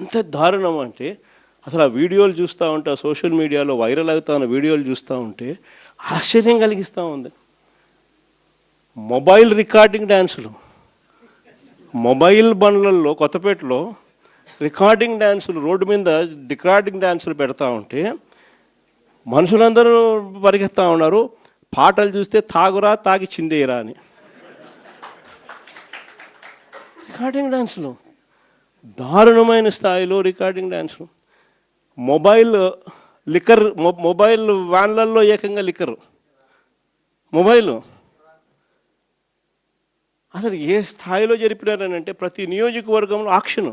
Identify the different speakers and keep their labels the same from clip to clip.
Speaker 1: ఎంత దారుణం అంటే అసలు ఆ వీడియోలు చూస్తూ ఉంటే ఆ సోషల్ మీడియాలో వైరల్ అవుతున్న వీడియోలు చూస్తూ ఉంటే ఆశ్చర్యం కలిగిస్తూ ఉంది. మొబైల్ రికార్డింగ్ డ్యాన్సులు, మొబైల్ బండ్లలో కొత్తపేటలో రికార్డింగ్ డ్యాన్సులు, రోడ్డు మీద రికార్డింగ్ డ్యాన్సులు పెడతా ఉంటే మనుషులందరూ పరిగెత్తా ఉన్నారు. పాటలు చూస్తే తాగురా తాగి చిందేయరా అని. రికార్డింగ్ డ్యాన్సులు, దారుణమైన స్థాయిలో రికార్డింగ్ డ్యాన్సులు. మొబైల్ వ్యాన్లలో ఏకంగా లిక్కర్, మొబైల్ అసలు ఏ స్థాయిలో జరిపినారని అంటే ప్రతి నియోజకవర్గంలో ఆక్షను,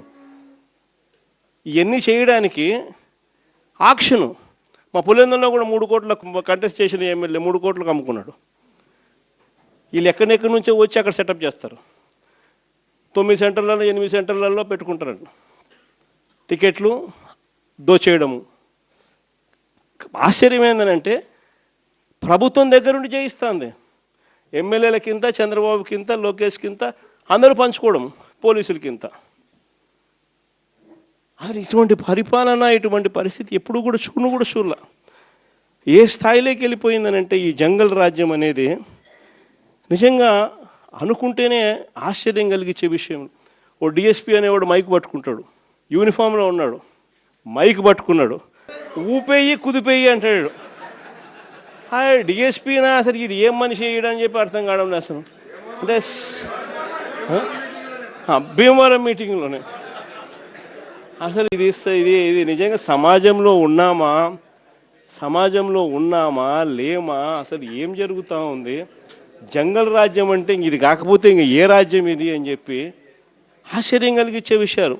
Speaker 1: ఇవన్నీ చేయడానికి ఆక్షను. మా పులివెందులలో కూడా 3 కోట్ల కంటెస్ట్ చేసిన ఎమ్మెల్యే 3 కోట్లకు అమ్ముకున్నాడు. వీళ్ళు ఎక్కడెక్కడి నుంచో వచ్చి అక్కడ సెటప్ చేస్తారు. 9 సెంటర్లలో 8 సెంటర్లలో పెట్టుకుంటారంట. టికెట్లు దోచేయడము. ఆశ్చర్యం ఏంటంటే ప్రభుత్వం దగ్గర నుండి చేయిస్తుంది. ఎమ్మెల్యేలకింత, చంద్రబాబుకింత, లోకేష్కింత అందరూ పంచుకోవడం, పోలీసులకింత. అసలు ఇటువంటి పరిపాలన, ఇటువంటి పరిస్థితి ఎప్పుడు కూడా చూడలే. ఏ స్థాయిలోకి వెళ్ళిపోయిందనంటే ఈ జంగల్ రాజ్యం అనేది నిజంగా అనుకుంటేనే ఆశ్చర్యం కలిగించే విషయం. ఓ డిఎస్పీ అనేవాడు మైక్ పట్టుకుంటాడు, యూనిఫామ్లో ఉన్నాడు, మైక్ పట్టుకున్నాడు, ఊపేయి కుదిపేయి అంటాడు. డిఎస్పీనా అసలు ఇది ఏం మనిషి వేయడని చెప్పి అర్థం కావడం అసలు. అంటే భీమవరం మీటింగ్లోనే అసలు ఇది నిజంగా సమాజంలో ఉన్నామా లేమా, అసలు ఏం జరుగుతూ ఉంది? జంగల్ రాజ్యం అంటే ఇది కాకపోతే ఇంక ఏ రాజ్యం ఇది అని చెప్పి ఆశ్చర్యం కలిగించే విషయాలు.